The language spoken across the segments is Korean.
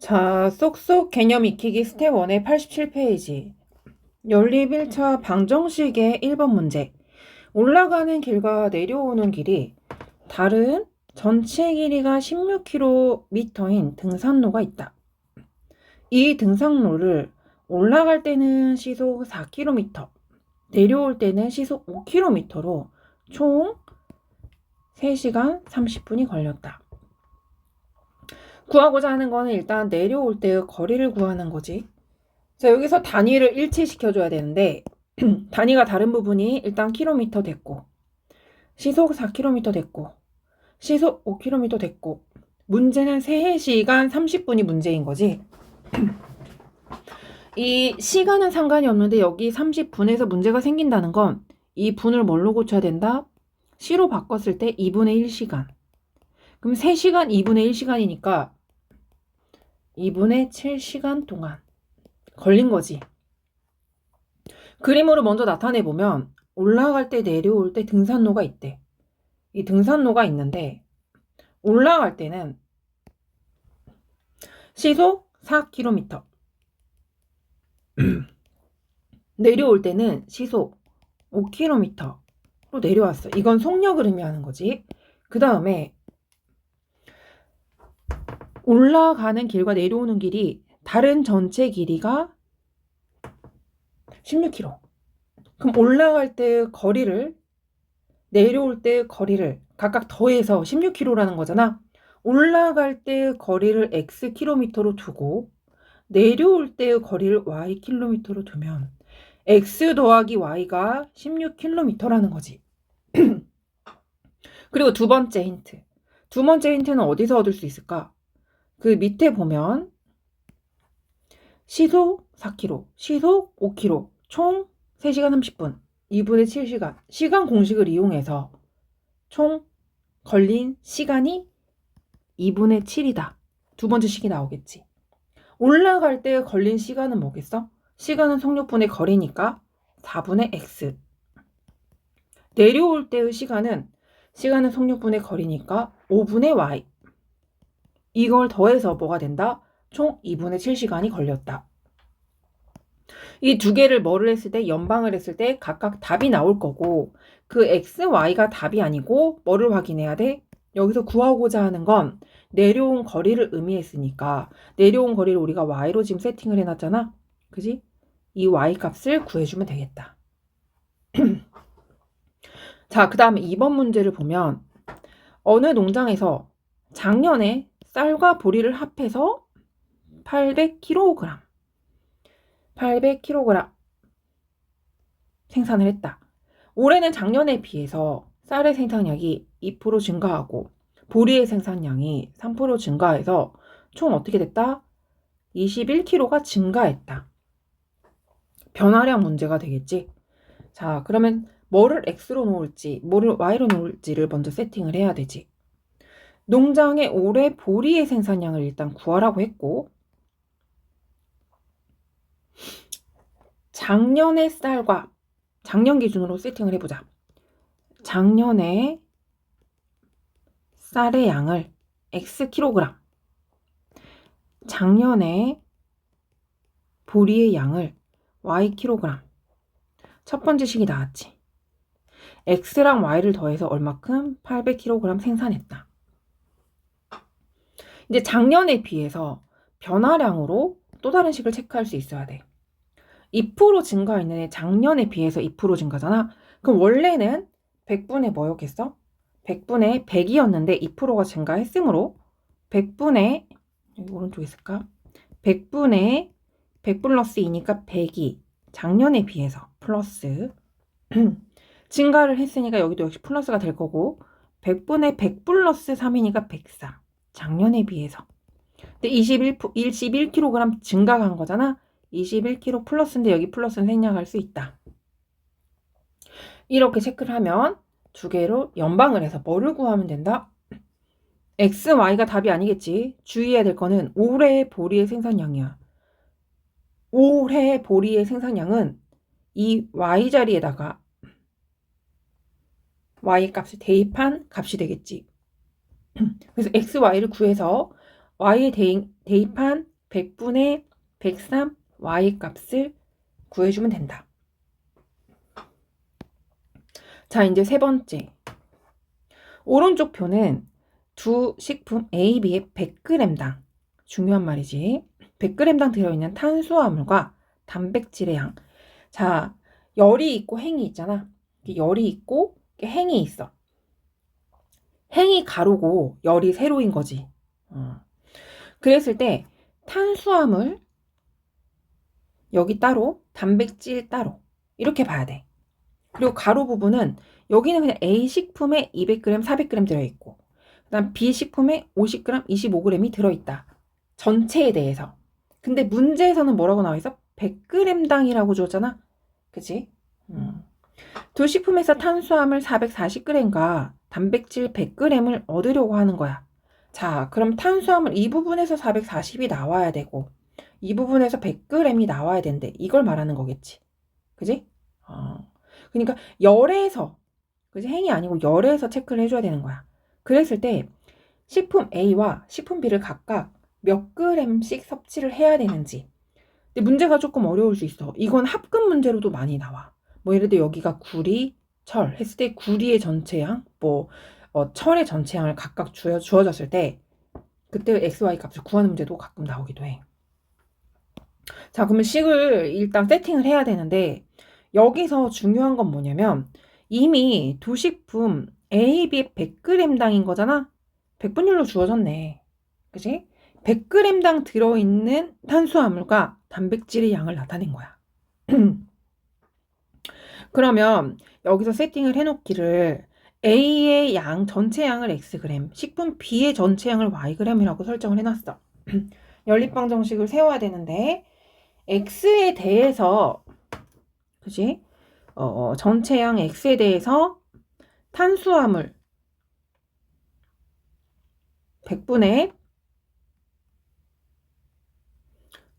자, 쏙쏙 개념 익히기 스텝 1의 87페이지. 연립 1차 방정식의 1번 문제. 올라가는 길과 내려오는 길이 다른 전체 길이가 16km인 등산로가 있다. 이 등산로를 올라갈 때는 시속 4km, 내려올 때는 시속 5km로 총 3시간 30분이 걸렸다. 구하고자 하는 거는 일단 내려올 때의 거리를 구하는 거지. 자, 여기서 단위를 일치시켜줘야 되는데 단위가 다른 부분이 일단 킬로미터 됐고 시속 4km 됐고 시속 5km 됐고 문제는 3시간 30분이 문제인 거지. 이 시간은 상관이 없는데 여기 30분에서 문제가 생긴다는 건 이 분을 뭘로 고쳐야 된다? 시로 바꿨을 때 2분의 1시간. 그럼 3시간 2분의 1시간이니까 2분의 7시간 동안 걸린 거지. 그림으로 먼저 나타내보면 올라갈 때 내려올 때 등산로가 있대. 이 등산로가 있는데 올라갈 때는 시속 4km 내려올 때는 시속 5km로 내려왔어. 이건 속력을 의미하는 거지. 그 다음에 올라가는 길과 내려오는 길이 다른 전체 길이가 16km. 그럼 올라갈 때 거리를 내려올 때 거리를 각각 더해서 16km라는 거잖아. 올라갈 때 거리를 xkm로 두고 내려올 때의 거리를 ykm로 두면 x 더하기 y가 16km라는 거지. 그리고 두 번째 힌트. 두 번째 힌트는 어디서 얻을 수 있을까? 그 밑에 보면 시속 4km, 시속 5km, 총 3시간 30분, 2분의 7시간. 시간 공식을 이용해서 총 걸린 시간이 2분의 7이다. 두 번째 식이 나오겠지. 올라갈 때 걸린 시간은 뭐겠어? 시간은 속력분의 거리니까 4분의 x. 내려올 때의 시간은 속력분의 거리니까 5분의 y. 이걸 더해서 뭐가 된다? 총 2분의 7시간이 걸렸다. 이 두 개를 뭐를 했을 때 연방을 했을 때 각각 답이 나올 거고 그 x, y가 답이 아니고 뭐를 확인해야 돼? 여기서 구하고자 하는 건 내려온 거리를 의미했으니까 내려온 거리를 우리가 y로 지금 세팅을 해놨잖아. 그지? 이 y 값을 구해주면 되겠다. 자, 그 다음에 2번 문제를 보면 어느 농장에서 작년에 쌀과 보리를 합해서 800kg 생산을 했다. 올해는 작년에 비해서 쌀의 생산량이 2% 증가하고 보리의 생산량이 3% 증가해서 총 어떻게 됐다? 21kg가 증가했다. 변화량 문제가 되겠지? 자, 그러면 뭐를 x로 놓을지, 뭐를 y로 놓을지를 먼저 세팅을 해야 되지. 농장의 올해 보리의 생산량을 일단 구하라고 했고 작년의 쌀과 작년 기준으로 세팅을 해보자. 작년에 쌀의 양을 xkg, 작년에 보리의 양을 y kg. 첫 번째 식이 나왔지. x랑 y를 더해서 얼마큼? 800kg 생산했다. 이제 작년에 비해서 변화량으로 또 다른 식을 체크할 수 있어야 돼. 2% 증가했는데 작년에 비해서 2% 증가잖아. 그럼 원래는 100분의 뭐였겠어? 100분의 100이었는데 2%가 증가했으므로 100분의 여기 오른쪽에 있을까? 100분의 100 플러스 2니까 100이 작년에 비해서 플러스 증가를 했으니까 여기도 역시 플러스가 될 거고 100분의 100 플러스 3이니까 104 작년에 비해서. 근데 21kg 증가한 거잖아. 21kg 플러스인데 여기 플러스는 생략할 수 있다. 이렇게 체크를 하면 두 개로 연방을 해서 뭐를 구하면 된다? x, y가 답이 아니겠지. 주의해야 될 거는 올해 보리의 생산량이야. 올해 보리의 생산량은 이 y 자리에다가 y 값을 대입한 값이 되겠지. 그래서 x, y를 구해서 y에 대입한 100분의 103 y 값을 구해주면 된다. 자, 이제 세 번째. 오른쪽 표는 두 식품 A, B의 100g당, 중요한 말이지. 100g당 들어있는 탄수화물과 단백질의 양. 자, 열이 있고 행이 있잖아. 열이 있고 행이 있어. 행이 가로고 열이 세로인 거지. 그랬을 때 탄수화물 여기 따로, 단백질 따로 이렇게 봐야 돼. 그리고 가로 부분은 여기는 그냥 A 식품에 200g, 400g 들어있고 그 다음 B 식품에 50g, 25g이 들어있다. 전체에 대해서. 근데 문제에서는 뭐라고 나와있어? 100g당이라고 줬잖아. 그치? 두 식품에서 탄수화물 440g과 단백질 100g을 얻으려고 하는 거야. 자, 그럼 탄수화물 이 부분에서 440이 나와야 되고 이 부분에서 100g이 나와야 된대. 이걸 말하는 거겠지. 그지? 그러니까 열에서, 그지? 행이 아니고 열에서 체크를 해줘야 되는 거야. 그랬을 때 식품 A와 식품 B를 각각 몇 g씩 섭취를 해야 되는지. 근데 문제가 조금 어려울 수 있어. 이건 합금 문제로도 많이 나와. 뭐 예를 들어 여기가 구리, 철 했을 때 구리의 전체양, 철의 전체양을 각각 주어졌을 때 그때 XY 값을 구하는 문제도 가끔 나오기도 해. 자, 그러면 식을 일단 세팅을 해야 되는데 여기서 중요한 건 뭐냐면 이미 두 식품 A, B 100g당인 거잖아. 100분율로 주어졌네. 그치? 100g당 들어있는 탄수화물과 단백질의 양을 나타낸 거야. 그러면 여기서 세팅을 해놓기를 A의 양, 전체 양을 Xg, 식품 B의 전체 양을 Yg이라고 설정을 해놨어. 연립방 정식을 세워야 되는데 X에 대해서, 그지? 전체 양 X에 대해서 탄수화물 100분의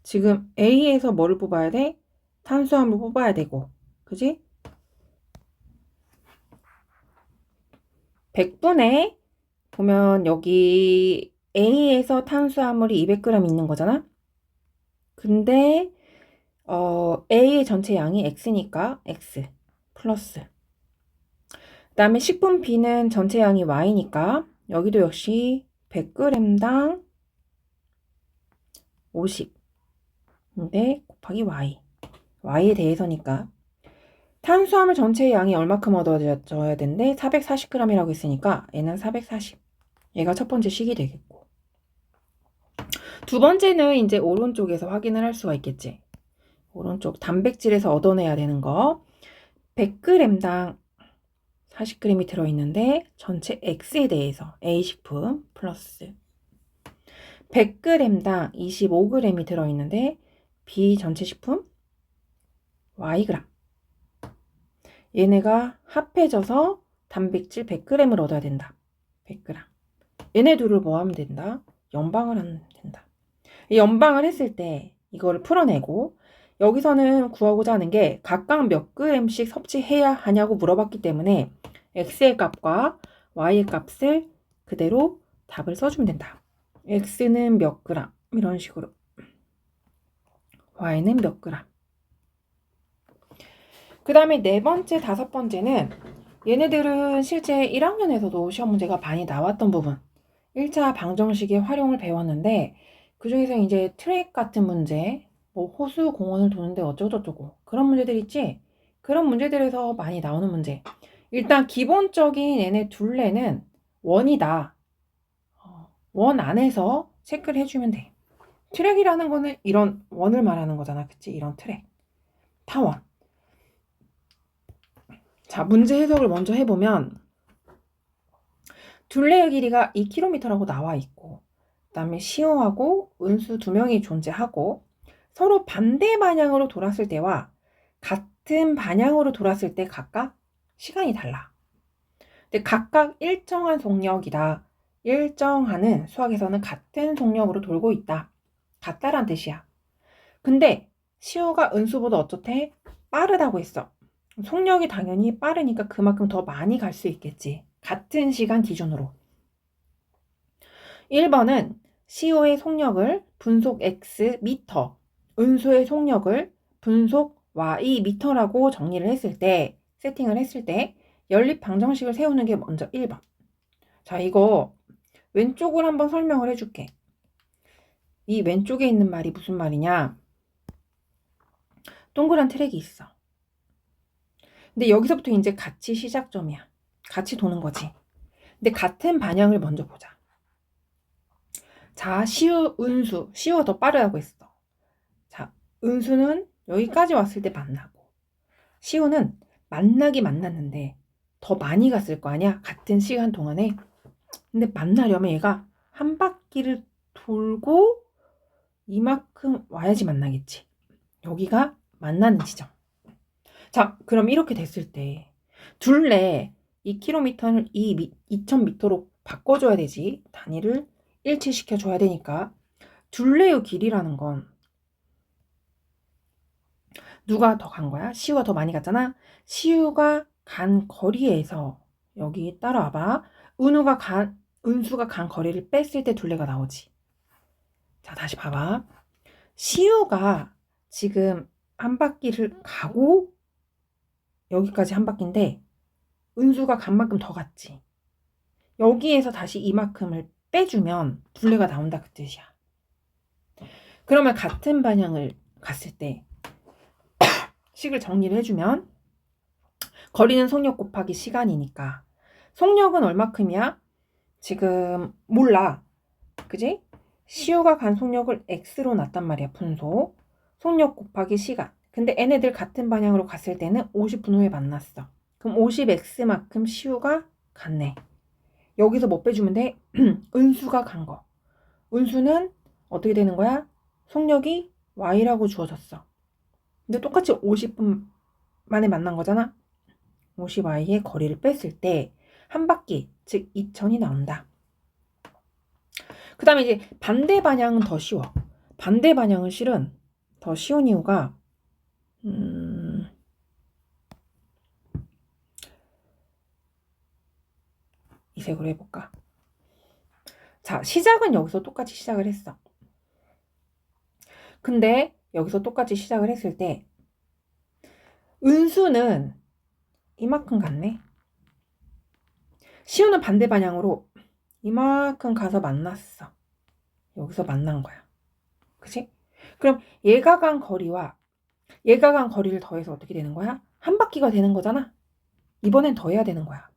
지금 A에서 뭐를 뽑아야 돼? 탄수화물 뽑아야 되고, 그지? 100분의 보면 여기 A에서 탄수화물이 200g 있는 거잖아? 근데 A의 전체 양이 X니까 X 플러스 그 다음에 식품 B는 전체 양이 Y니까 여기도 역시 100g당 50 근데 곱하기 Y Y에 대해서니까 탄수화물 전체의 양이 얼마큼 얻어져야 된대? 440g이라고 했으니까 얘는 440 얘가 첫 번째 식이 되겠고 두 번째는 이제 오른쪽에서 확인을 할 수가 있겠지. 오른쪽 단백질에서 얻어내야 되는 거 100g당 40g이 들어있는데 전체 X에 대해서 A식품 플러스 100g당 25g이 들어있는데 B 전체 식품 Yg 얘네가 합해져서 단백질 100g을 얻어야 된다. 100g 얘네 둘을 뭐 하면 된다? 연방을 하면 된다. 연방을 했을 때 이거를 풀어내고 여기서는 구하고자 하는 게 각각 몇 g씩 섭취해야 하냐고 물어봤기 때문에 x의 값과 y의 값을 그대로 답을 써주면 된다. x는 몇 그램 이런 식으로 y는 몇 그램. 그 다음에 네 번째, 다섯 번째는 얘네들은 실제 1학년에서도 시험 문제가 많이 나왔던 부분 1차 방정식의 활용을 배웠는데 그 중에서 이제 트랙 같은 문제 뭐 호수 공원을 도는데 어쩌고저쩌고 그런 문제들 있지? 그런 문제들에서 많이 나오는 문제 일단 기본적인 얘네 둘레는 원이다. 원 안에서 체크를 해주면 돼. 트랙이라는 거는 이런 원을 말하는 거잖아. 그치? 이런 트랙. 타원. 자, 문제 해석을 먼저 해보면 둘레의 길이가 2km라고 나와 있고 그 다음에 시호하고 은수 두 명이 존재하고 서로 반대 방향으로 돌았을 때와 같은 방향으로 돌았을 때 각각 시간이 달라. 근데 각각 일정한 속력이다. 일정하는 수학에서는 같은 속력으로 돌고 있다. 같다란 뜻이야. 근데 시호가 은수보다 어떻대? 빠르다고 했어. 속력이 당연히 빠르니까 그만큼 더 많이 갈 수 있겠지. 같은 시간 기준으로. 1번은 시호의 속력을 분속 x 미터, 은수의 속력을 분속 y 미터라고 정리를 했을 때, 세팅을 했을 때 연립 방정식을 세우는 게 먼저 1번. 자, 이거 왼쪽을 한번 설명을 해줄게. 이 왼쪽에 있는 말이 무슨 말이냐? 동그란 트랙이 있어. 근데 여기서부터 이제 같이 시작점이야. 같이 도는 거지. 근데 같은 방향을 먼저 보자. 자, 시우, 은수. 시우가 더 빠르다고 했어. 자, 은수는 여기까지 왔을 때 만나고, 시우는 만나긴 만났는데 더 많이 갔을 거 아니야? 같은 시간 동안에. 근데 만나려면 얘가 한 바퀴를 돌고 이만큼 와야지 만나겠지. 여기가 만나는 지점. 자, 그럼 이렇게 됐을 때 둘레 2km를 2000m로 바꿔줘야 되지. 단위를 일치시켜 줘야 되니까 둘레의 길이라는 건 누가 더 간 거야? 시우가 더 많이 갔잖아. 시우가 간 거리에서 여기 따라와봐. 은수가 간 거리를 뺐을 때 둘레가 나오지. 자, 다시 봐봐. 시우가 지금 한 바퀴를 가고 여기까지 한 바퀴인데 은수가 간 만큼 더 갔지. 여기에서 다시 이만큼을 빼주면 둘레가 나온다 그 뜻이야. 그러면 같은 방향을 갔을 때 식을 정리를 해주면 거리는 속력 곱하기 시간이니까 속력은 얼마큼이야? 지금 몰라. 그지? 시우가 간 속력을 x로 놨단 말이야. 분속. 속력 곱하기 시간. 근데 얘네들 같은 방향으로 갔을 때는 50분 후에 만났어. 그럼 50x만큼 시우가 갔네. 여기서 뭐 빼주면 돼? 은수가 간 거. 은수는 어떻게 되는 거야? 속력이 y라고 주어졌어. 근데 똑같이 50분 만에 만난 거잖아. 50y의 거리를 뺐을 때 한 바퀴, 즉 2000이 나온다. 그 다음에 이제 반대 방향은 더 쉬워. 반대 방향은 실은 더 쉬운 이유가 이 색으로 해볼까? 자, 시작은 여기서 똑같이 시작을 했어. 근데 여기서 똑같이 시작을 했을 때 은수는 이만큼 갔네. 시우는 반대 방향으로 이만큼 가서 만났어. 여기서 만난 거야. 그치? 그럼 얘가 간 거리와 얘가 간 거리를 더해서 어떻게 되는 거야? 한 바퀴가 되는 거잖아. 이번엔 더해야 되는 거야.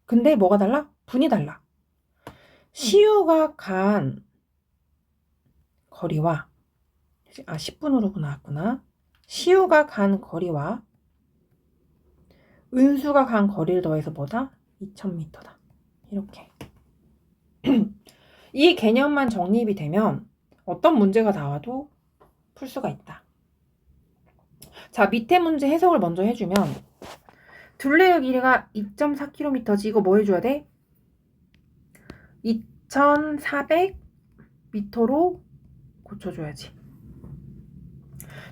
근데 뭐가 달라? 분이 달라. 시우가 간 거리와 10분으로 나왔구나. 시우가 간 거리와 은수가 간 거리를 더해서 뭐다? 2000m다. 이렇게. 이 개념만 정립이 되면 어떤 문제가 나와도 풀 수가 있다. 자, 밑에 문제 해석을 먼저 해주면 둘레의 길이가 2.4km지. 이거 뭐 해줘야 돼? 2400m로 고쳐줘야지.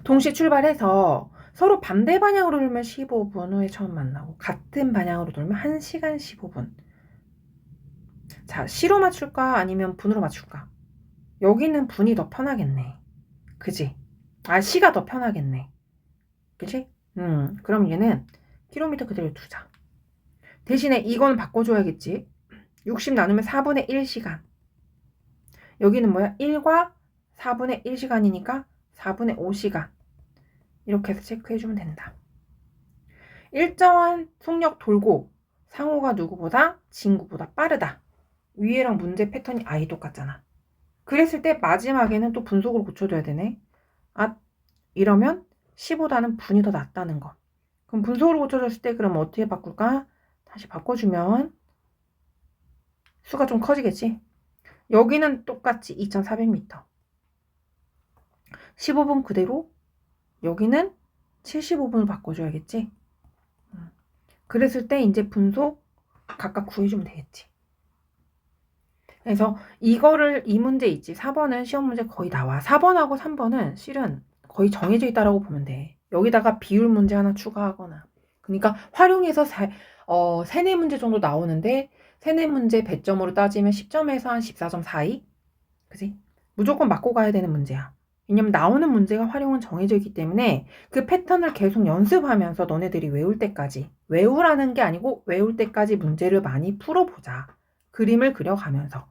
동시에 출발해서 서로 반대 방향으로 돌면 15분 후에 처음 만나고 같은 방향으로 돌면 1시간 15분. 자, 시로 맞출까 아니면 분으로 맞출까? 여기는 분이 더 편하겠네. 그지? 아, 시가 더 편하겠네. 그치? 그럼 얘는 킬로미터 그대로 두자. 대신에 이거는 바꿔줘야겠지. 60 나누면 4분의 1시간. 여기는 뭐야? 1과 4분의 1시간이니까 4분의 5시간. 이렇게 해서 체크해주면 된다. 일정한 속력 돌고 상호가 누구보다 진구보다 빠르다. 위에랑 문제 패턴이 아예 똑같잖아. 그랬을 때 마지막에는 또 분속으로 고쳐줘야 되네. 아, 이러면 시보다는 분이 더 낫다는 거. 그럼 분속으로 고쳐줬을 때 그럼 어떻게 바꿀까? 다시 바꿔주면 수가 좀 커지겠지? 여기는 똑같이 2400m. 15분 그대로 여기는 75분을 바꿔줘야겠지? 그랬을 때 이제 분속 각각 구해주면 되겠지. 그래서 이거를 이 문제 있지. 4번은 시험 문제 거의 나와. 4번하고 3번은 실은 거의 정해져 있다라고 보면 돼. 여기다가 비율 문제 하나 추가하거나. 그러니까 활용해서 세네 문제 정도 나오는데 세네 문제 배점으로 따지면 10점에서 한 14점 사이? 그지? 무조건 맞고 가야 되는 문제야. 왜냐면 나오는 문제가 활용은 정해져 있기 때문에 그 패턴을 계속 연습하면서 너네들이 외울 때까지, 외우라는 게 아니고 외울 때까지 문제를 많이 풀어보자. 그림을 그려가면서.